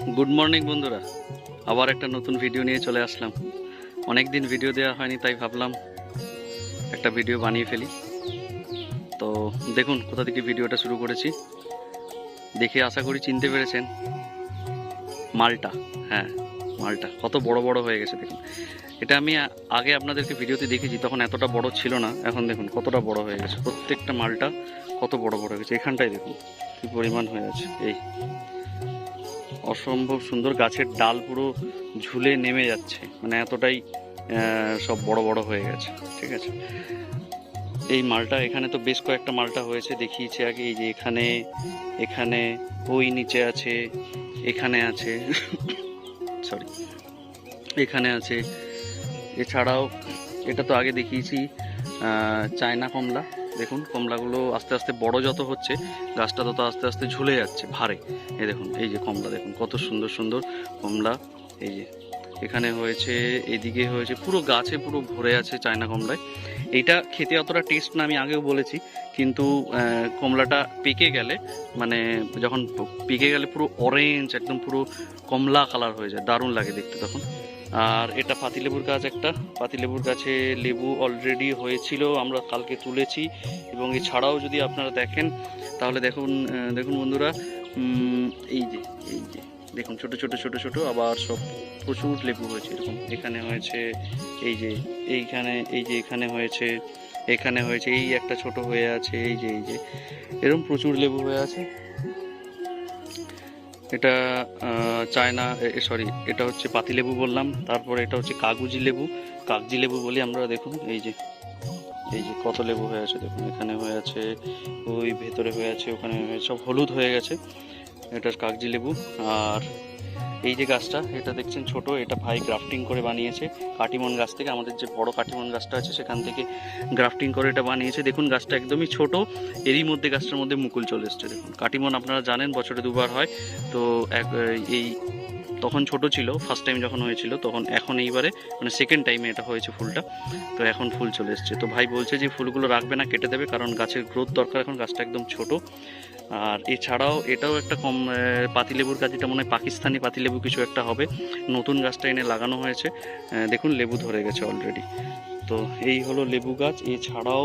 Good morning বন্ধুরা, আবার একটা নতুন ভিডিও নিয়ে চলে আসলাম। অনেক দিন ভিডিও দেওয়া হয়নি, তাই ভাবলাম একটা ভিডিও বানিয়ে ফেলি। তো দেখুন কোথা থেকে ভিডিওটা শুরু করেছি, দেখে আশা করি চিনতে পেরেছেন। মালটা, হ্যাঁ মালটা কত বড় বড় হয়ে গেছে দেখুন। এটা আমি আগে আপনাদেরকে ভিডিওতে দেখেছি, তখন এতটা বড় ছিল না। এখন দেখুন কতটা বড় হয়ে গেছে, প্রত্যেকটা মালটা কত বড় বড় হয়ে গেছে। এখানটাই দেখুন কি পরিমাণ হয়ে আছে, এই অসম্ভব সুন্দর। গাছের ডাল পুরো ঝুলে নেমে যাচ্ছে, মানে এতটাই সব বড় বড় হয়ে গেছে। ঠিক আছে, এই মালটা এখানে তো বেশ কয়েকটা মালটা হয়েছে, দেখিয়েছে আগে। এই যে এখানে, এখানে, ওই নিচে আছে, এখানে আছে সরি, এখানে আছে। এছাড়াও এটা তো আগে দেখিয়েছি চায়না কমলা। দেখুন কমলাগুলো আস্তে আস্তে বড় যত হচ্ছে, গাছটা তত আস্তে আস্তে ঝুলে যাচ্ছে ভারে। এই দেখুন, এই যে কমলা দেখুন কত সুন্দর সুন্দর কমলা। এই যে এখানে হয়েছে, এদিকে হয়েছে, পুরো গাছে পুরো ভরে আছে চায়না কমলায়। এইটা খেতে অতটা টেস্ট না, আমি আগেও বলেছি, কিন্তু কমলাটা পেকে গেলে, মানে যখন পেকে গেলে পুরো অরেঞ্জ, একদম পুরো কমলা কালার হয়ে যায়, দারুণ লাগে দেখতে তখন। আর এটা পাতিলেবুর গাছ, একটা পাতিলেবুর গাছে লেবু অলরেডি হয়েছিল, আমরা কালকে তুলেছি। এবং এছাড়াও যদি আপনারা দেখেন তাহলে দেখুন, দেখুন বন্ধুরা, এই যে, এই যে দেখুন ছোট ছোট ছোট ছোট আবার সব প্রচুর লেবু হয়েছে। এরকম এখানে হয়েছে, এই যে এইখানে, এই যে এখানে হয়েছে, এখানে হয়েছে, এই একটা ছোট হয়ে আছে, এই যে, এই যে এরকম প্রচুর লেবু হয়ে আছে। এটা চায়না, সরি, এটা হচ্ছে পাতিলেবু বললাম। তারপরে এটা হচ্ছে কাগজি লেবু, কাগজি লেবু বলি আমরা। দেখুন এই যে, এই যে কত লেবু হয়ে আছে দেখুন, এখানে হয়ে আছে, ওই ভেতরে হয়ে আছে, ওখানে সব হলুদ হয়ে গেছে। এটা কাগজি লেবু। আর এই যে গাছটা, এটা দেখছেন ছোট, এটা ভাই গ্রাফটিং করে বানিয়েছে কাটিমন গাছ থেকে। আমাদের যে বড় কাটিমন গাছটা আছে সেখান থেকে গ্রাফটিং করে এটা বানিয়েছে। দেখুন গাছটা একদমই ছোট, এরই মধ্যে গাছটার মধ্যে মুকুল চলে এসছে। দেখুন কাটিমন আপনারা জানেন বছরে দুবার হয়, তো এই তখন ছোট ছিল ফার্স্ট টাইম যখন হয়েছিল তখন, এখন এইবারে মানে সেকেন্ড টাইমে এটা হয়েছে ফুলটা। তো এখন ফুল চলে এসছে। তো ভাই বলছে যে ফুলগুলো রাখবে না, কেটে দেবে, কারণ গাছের গ্রোথ দরকার, এখন গাছটা একদম ছোট। আর এছাড়াও এটাও একটা কম পাতিলেবুর গাছ, এটা মনে হয় পাকিস্তানি পাতিলেবু কিছু একটা হবে। নতুন গাছটা এনে লাগানো হয়েছে, দেখুন লেবু ধরে গেছে অলরেডি। তো এই হলো লেবু গাছ। এছাড়াও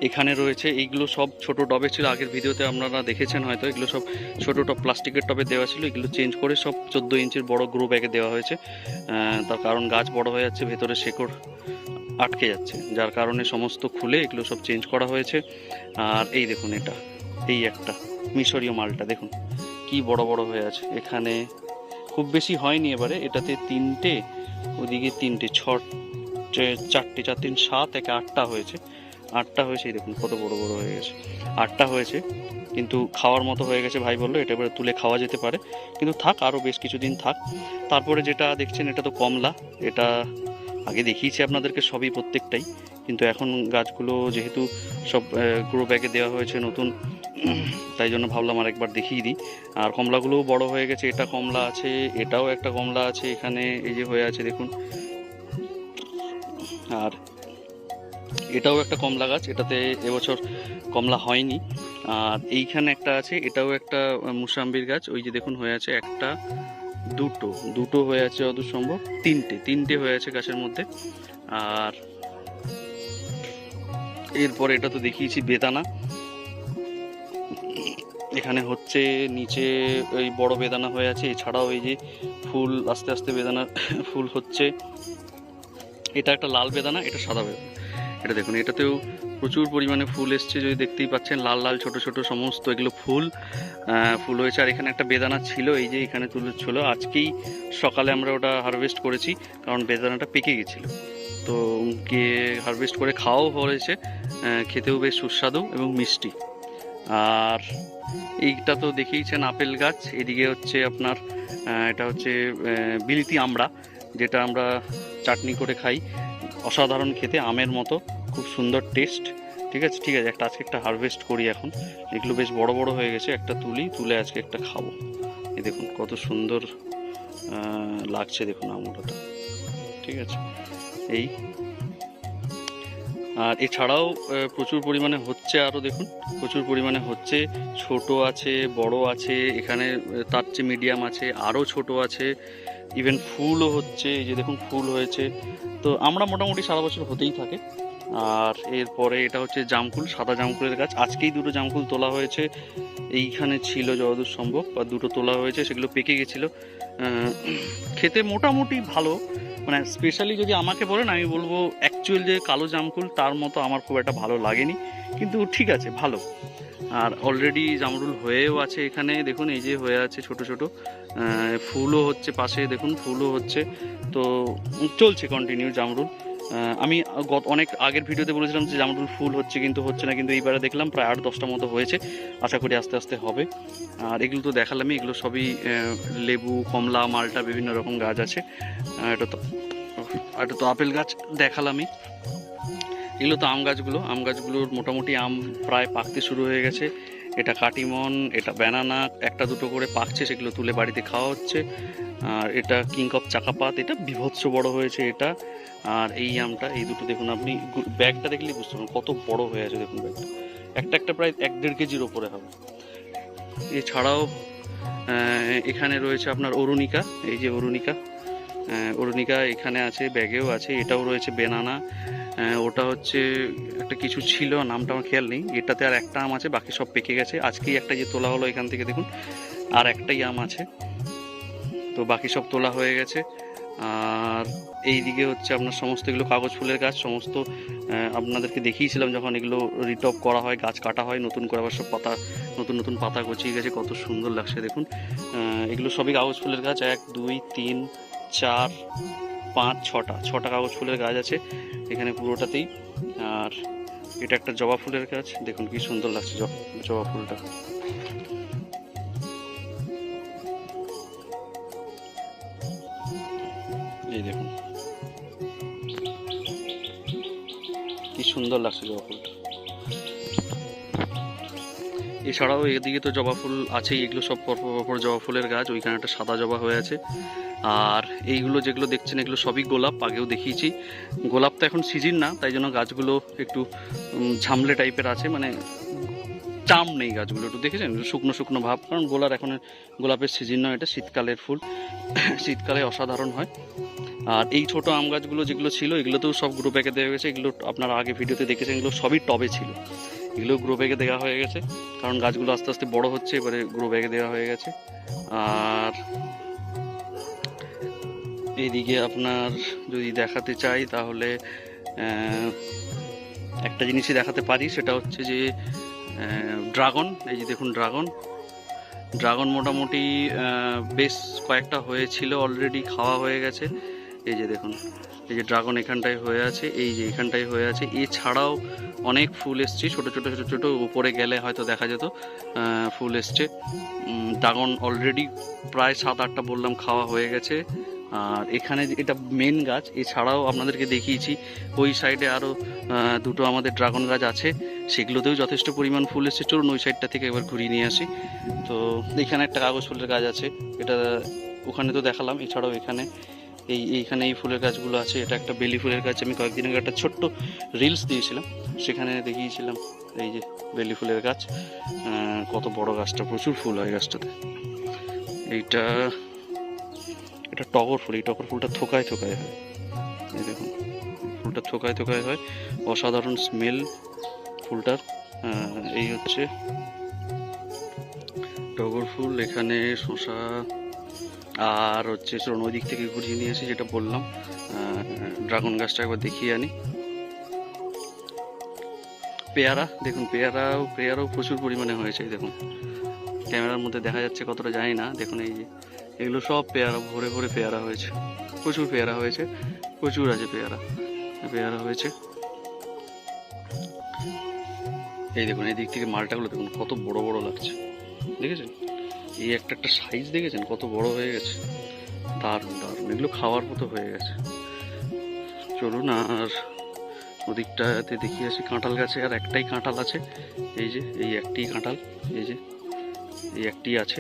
এখানে রয়েছে, এইগুলো সব ছোট টবে ছিল, আগের ভিডিওতে আপনারা দেখেছেন হয়তো। এগুলো সব ছোট টব, প্লাস্টিকের টবে দেওয়া ছিল, এগুলো চেঞ্জ করে সব 14 ইঞ্চির বড় গ্রো ব্যাগে দেওয়া হয়েছে। তার কারণ গাছ বড় হয়ে যাচ্ছে, ভেতরে শেকড় আটকে যাচ্ছে, যার কারণে সমস্ত খুলে এগুলো সব চেঞ্জ করা হয়েছে। আর এই দেখুন, এটা এই একটা মিশরীয় মালটা দেখুন কি বড় বড় হয়ে আছে। এখানে খুব বেশি হয়নি এবারে, এটাতে 3টে, ওদিকে 3টে, 4টে, 4 3 7, একে 8টা হয়েছে, 8টা হয়েছে। এই দেখুন কত বড় বড় হয়ে গেছে, 8টা হয়েছে। কিন্তু খাওয়ার মতো হয়ে গেছে, ভাই বললো এটা এবারে তুলে খাওয়া যেতে পারে, কিন্তু থাক, আরও বেশ কিছুদিন থাক। তারপরে যেটা দেখছেন এটা তো কমলা, এটা আগে দেখিয়েছি আপনাদেরকে সবই, প্রত্যেকটাই, কিন্তু এখন গাছগুলো যেহেতু সব গ্রো ব্যাগে দেওয়া হয়েছে নতুন, তাই জন্য ভাবলাম আর একবার দেখিয়ে দিই। আর কমলাগুলোও বড় হয়ে গেছে, এটা কমলা আছে, এটাও একটা কমলা আছে, এখানে এই যে হয়ে আছে দেখুন। আর এটাও একটা কমলা গাছ, এটাতে এবছর কমলা হয়নি। আর এইখানে একটা আছে, এটাও একটা মুসাম্বির গাছ, ওই যে দেখুন হয়ে আছে একটা, দুটো হয়ে আছে যত সম্ভব, তিনটে হয়ে আছে গাছের মধ্যে। আর এরপরে এটা তো দেখিয়েছি বেদানা, এখানে হচ্ছে নিচে ওই বড় বেদানা হয়ে আছে। এছাড়াও এই যে ফুল, আস্তে আস্তে বেদানার ফুল হচ্ছে। এটা একটা লাল বেদানা, এটা সাদা বেদানা। এটা দেখুন, এটাতেও প্রচুর পরিমাণে ফুল এসছে, যদি দেখতেই পাচ্ছেন, লাল লাল ছোট ছোট সমস্ত এগুলো ফুল হয়েছে। আর এখানে একটা বেদানা ছিল, এই যে এখানে তুলেছিল, আজকেই সকালে আমরা ওটা হারভেস্ট করেছি, কারণ বেদানাটা পেকে গেছিলো। তো গিয়ে হারভেস্ট করে খাওয়াও হয়েছে, খেতেও বেশ সুস্বাদু এবং মিষ্টি। আর এইটা তো দেখেইছেন আপেল গাছ। এদিকে হচ্ছে আপনার এটা হচ্ছে বিলিতি আমড়া, যেটা আমরা চাটনি করে খাই, অসাধারণ খেতে, আমের মতো, খুব সুন্দর টেস্ট। ঠিক আছে, ঠিক আছে, আজকে একটা হারভেস্ট করি এখন। এগুলো বেশ বড় বড় হয়ে গেছে, একটা তুলে আজকে একটা খাবো। এই দেখুন কত সুন্দর লাগছে দেখুন আমড়াটা। ঠিক আছে, এই আর এছাড়াও প্রচুর পরিমাণে হচ্ছে, আরও দেখুন প্রচুর পরিমাণে হচ্ছে, ছোট আছে, বড় আছে, এখানে তার চেয়ে মিডিয়াম আছে, আরও ছোট আছে, ইভেন ফুলও হচ্ছে, এই যে দেখুন ফুল হয়েছে। তো আমরা মোটামুটি সারা বছর হতেই থাকে। আর এরপরে এটা হচ্ছে জামকুল, সাদা জামকুলের গাছ। আজকেই দুটো জামকুল তোলা হয়েছে, এইখানে ছিল যতদূর সম্ভব, আর দুটো তোলা হয়েছে, সেগুলো পেকে গেছিলো। খেতে মোটামুটি ভালো, মানে স্পেশালি যদি আমাকে বলেন আমি বলবো অ্যাকচুয়াল যে কালো জামকুল তার মতো আমার খুব একটা ভালো লাগেনি, কিন্তু ঠিক আছে ভালো। আর অলরেডি জামরুল হয়েও আছে এখানে, দেখুন এই যে হয়ে আছে ছোট ছোট, ফুলও হচ্ছে পাশে, দেখুন ফুলও হচ্ছে। তো চলছে কন্টিনিউ জামরুল। আমি অনেক আগের ভিডিওতে বলেছিলাম যে জামরুল ফুল হচ্ছে কিন্তু হচ্ছে না, কিন্তু এইবারে দেখলাম প্রায় 8-10টা মতো হয়েছে, আশা করি আস্তে আস্তে হবে। আর এগুলো তো দেখালামই, এগুলো সবই লেবু, কমলা, মালটা, বিভিন্ন রকম গাছ আছে। এটা তো আপেল গাছ দেখালামই। এগুলো তো আম গাছগুলো, আম গাছগুলোর মোটামুটি আম প্রায় পাকতে শুরু হয়ে গেছে। এটা কাটিমন, এটা ব্যানানা, একটা দুটো করে পাকছে, সেগুলো তুলে বাড়িতে খাওয়া হচ্ছে। আর এটা কিংকপ চাকাপাত, এটা বিভৎস বড় হয়েছে এটা। আর এই আমটা, এই দুটো দেখুন, আপনি ব্যাগটা দেখলেই বুঝতে পারবেন কত বড় হয়ে আছে। দেখুন ব্যাগটা একটা একটা প্রায় 1-1.5 কেজির ওপরে হবে। এছাড়াও এখানে রয়েছে আপনার অরুণিকা, এই যে অরুণিকা, অরুণিকা এখানে আছে, ব্যাগেও আছে। এটাও রয়েছে বেনানা, ওটা হচ্ছে একটা কিছু ছিল, নামটা আমার খেয়াল নেই। এটাতে আর একটা আম আছে, বাকি সব পেকে গেছে। আজকেই একটা যে তোলা হলো এখান থেকে, দেখুন আর একটাই আম আছে, তো বাকি সব তোলা হয়ে গেছে। আর এই দিকে হচ্ছে আপনার সমস্ত এগুলো কাগজ ফুলের গাছ, সমস্ত আপনাদেরকে দেখিয়েছিলাম যখন এগুলো রিটপ করা হয়, গাছ কাটা হয়, নতুন করে আবার সব পাতা, নতুন নতুন পাতা গছিয়ে গেছে, কত সুন্দর লাগছে দেখুন। এগুলো সবই কাগজ ফুলের গাছ, 1, 2, 3, 4, 5, 6টা কাগজ ফুলের গাছ আছে এখানে পুরোটাতেই। আর এটা একটা জবা ফুলের গাছ, দেখুন কি সুন্দর লাগছে জবা ফুলটা। এই দেখুন কি সুন্দর লাগছে জবা ফুলটা। এছাড়াও এদিকে তো জবা ফুল আছেই, এগুলো সব পরপর জবা ফুলের গাছ। ওইখানে একটা সাদা জবা হয়ে আছে। আর এইগুলো যেগুলো দেখছেন এগুলো সবই গোলাপ, আগেও দেখিয়েছি। গোলাপ তো এখন সিজন না, তাই জন্য গাছগুলো একটু ঝামলে টাইপের আছে, মানে চাম নেই গাছগুলো, একটু দেখেছেন শুকনো শুকনো ভাব, কারণ গোলাপের সিজন নয়, এটা শীতকালের ফুল, শীতকালে অসাধারণ হয়। আর এই ছোট আম গাছগুলো যেগুলো ছিল, এগুলোতেও সব গ্রো ব্যাগে দেওয়া গেছে। এগুলো আপনারা আগে ভিডিওতে দেখেছেন, এগুলো সবই টবে ছিল, এগুলো গ্রো ব্যাগে দেওয়া হয়ে গেছে, কারণ গাছগুলো আস্তে আস্তে বড় হচ্ছে, এবারে গ্রো ব্যাগে দেওয়া হয়ে গেছে। আর এইদিকে আপনার যদি দেখাতে চাই তাহলে একটা জিনিসই দেখাতে পারি, সেটা হচ্ছে যে ড্রাগন। এই যে দেখুন ড্রাগন মোটামুটি বেশ কয়েকটা হয়েছিল, অলরেডি খাওয়া হয়ে গেছে। এই যে দেখুন, এই যে ড্রাগন এখানটায় হয়ে আছে, এই যে এখানটায় হয়ে আছে। এছাড়াও অনেক ফুল এসছে, ছোটো ছোটো উপরে গেলে হয়তো দেখা যেত, ফুল এসছে। ড্রাগন অলরেডি প্রায় 7-8টা বললাম খাওয়া হয়ে গেছে। আর এখানে এটা মেন গাছ, এছাড়াও আপনাদেরকে দেখিয়েছি ওই সাইডে আরও দুটো আমাদের ড্রাগন গাছ আছে, সেগুলোতেও যথেষ্ট পরিমাণ ফুল এসছে। চলুন ওই সাইডটা থেকে একবার ঘুরিয়ে নিয়ে আসি। তো এখানে একটা কাগজ ফুলের গাছ আছে, এটা ওখানে তো দেখালাম। এছাড়াও এখানে এইখানে এই ফুলের গাছগুলো আছে। এটা একটা বেলি ফুলের গাছ, আমি কয়েকদিন আগে একটা ছোট্ট রিলস দিয়েছিলাম, সেখানে দেখিয়েছিলাম। এই যে বেলি ফুলের গাছ, কত বড় গাছটা, প্রচুর ফুল হয় গাছটাতে। এটা টগর ফুল, এই টগর ফুলটা থোকায় হয়, এই দেখুন ফুলটা থোকায় হয়, অসাধারণ স্মেল ফুলটার। এই হচ্ছে টগর ফুল। এখানে শসা, আর হচ্ছে চলুন ওই দিক থেকে ঘুরিয়ে নিয়ে আসি, যেটা বললাম ড্রাগন গাছটা একবার দেখিয়ে আনি। পেয়ারা দেখুন, পেয়ারাও প্রচুর পরিমাণে হয়েছে। দেখুন ক্যামেরার মধ্যে দেখা যাচ্ছে কতটা জানি না, দেখুন এই যে এগুলো সব পেয়ারা, ভরে ভরে পেয়ারা হয়েছে, প্রচুর পেয়ারা হয়েছে, প্রচুর আছে পেয়ারা হয়েছে। এই দেখুন এই দিক থেকে মালটাগুলো দেখুন কত বড় বড় লাগছে, দেখেছেন? এই একটা সাইজ দেখেছেন কত বড় হয়ে গেছে, দারুণ এগুলো খাওয়ার মতো হয়ে গেছে। চলুন আর ওদিকটাতে দেখিয়ে আসি। কাঁঠাল গাছে আর একটাই কাঁঠাল আছে, এই যে এই একটি কাঁঠাল, এই যে এই একটি আছে,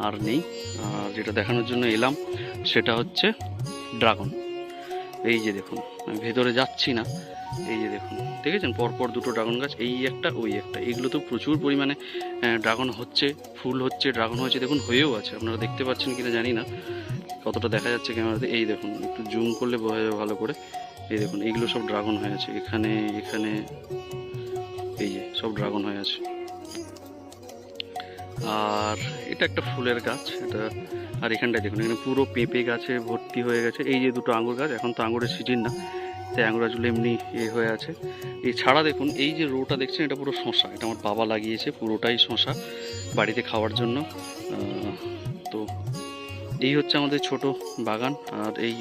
আর নেই। আর যেটা দেখানোর জন্য এলাম সেটা হচ্ছে ড্রাগন। এই যে দেখুন আমি ভেতরে যাচ্ছি না। এই যে দেখুন, দেখেছেন পরপর দুটো ড্রাগন গাছ, এই একটা ওই একটা, এগুলো তো প্রচুর পরিমাণে ড্রাগন হচ্ছে, ফুল হচ্ছে, ড্রাগন হয়েছে, দেখুন হয়েও আছে। আপনারা দেখতে পাচ্ছেন কিনা জানি না, কতটা দেখা যাচ্ছে ক্যামেরাতে। এই দেখুন, একটু জুম করলে বোঝা যাবে ভালো করে। এই দেখুন, এইগুলো সব ড্রাগন হয়ে আছে, এখানে এখানে এই যে সব ড্রাগন হয়ে আছে। আর এটা একটা ফুলের গাছ এটা। আর এখানটায় দেখুন, এখানে পুরো পেঁপে গাছে ভর্তি হয়ে গেছে। এই যে দুটো আঙুর গাছ, এখন তো আঙুরের সিজন না, তাই আঙুর গাছগুলো এমনি হয়ে আছে। এছাড়া দেখুন, এই যে রোটা দেখছেন, এটা পুরো শসা, এটা আমার বাবা লাগিয়েছে, পুরোটাই শসা বাড়িতে খাওয়ার জন্য। তো এই হচ্ছে আমাদের ছোট বাগান। আর এই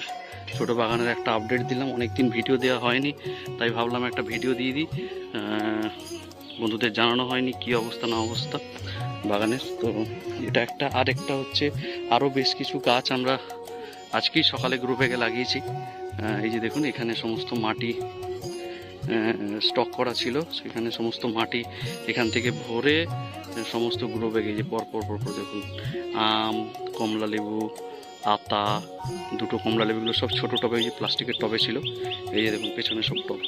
ছোট বাগানের একটা আপডেট দিলাম, অনেকদিন ভিডিও দেওয়া হয়নি, তাই ভাবলাম একটা ভিডিও দিয়ে দিই। বন্ধুদের জানানো হয়নি কি অবস্থা না অবস্থা বাগানের। তো এটা একটা, আর একটা হচ্ছে আরও বেশ কিছু গাছ আমরা আজকেই সকালে গ্রো ব্যাগে লাগিয়েছি। এই যে দেখুন, এখানে সমস্ত মাটি স্টক করা ছিল, সেখানে সমস্ত মাটি এখান থেকে ভরে সমস্ত গ্রো ব্যাগে, যে পরপর পরপর দেখুন, আম, কমলা লেবু, আতা, দুটো কমলা লেবুগুলো সব ছোটো টবে, যে প্লাস্টিকের টবে ছিল। এই যে দেখুন পেছনে সব টব,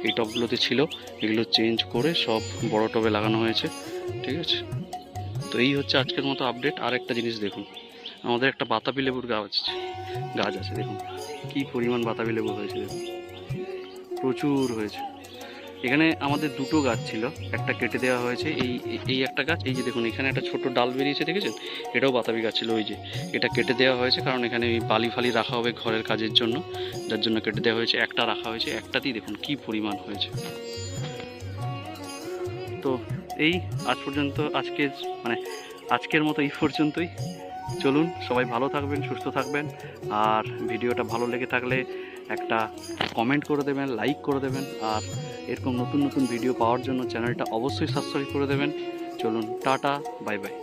এই টবগুলোতে ছিল, এগুলো চেঞ্জ করে সব বড় টবে লাগানো হয়েছে। ঠিক আছে, তো এই হচ্ছে আজকের মতো আপডেট। আর একটা জিনিস দেখুন, আমাদের একটা বাতাবি লেবুর গাছ আছে, দেখুন কি পরিমাণ বাতাবি লেবু হয়েছে, দেখুন প্রচুর হয়েছে। এখানে আমাদের দুটো গাছ ছিল, একটা কেটে দেওয়া হয়েছে। এই একটা গাছ, এই যে দেখুন এখানে একটা ছোট ডাল বেরিয়েছে, দেখেছেন, এটাও বাতাবি গাছ ছিল। ওই যে এটা কেটে দেওয়া হয়েছে, কারণ এখানে ওই বালি ফালি রাখা হবে ঘরের কাজের জন্য, যার জন্য কেটে দেওয়া হয়েছে। একটা রাখা হয়েছে, একটাতেই দেখুন কি পরিমাণ হয়েছে। তো এই আজ পর্যন্ত, আজকের মতো এই পর্যন্তই। চলুন, সবাই ভালো থাকবেন, সুস্থ থাকবেন। আর ভিডিওটা ভালো লেগে থাকলে একটা কমেন্ট করে দেবেন, লাইক করে দেবেন। আর এরকম নতুন নতুন ভিডিও পাওয়ার জন্য চ্যানেলটা অবশ্যই সাবস্ক্রাইব করে দেবেন। চলুন, টাটা, বাই বাই।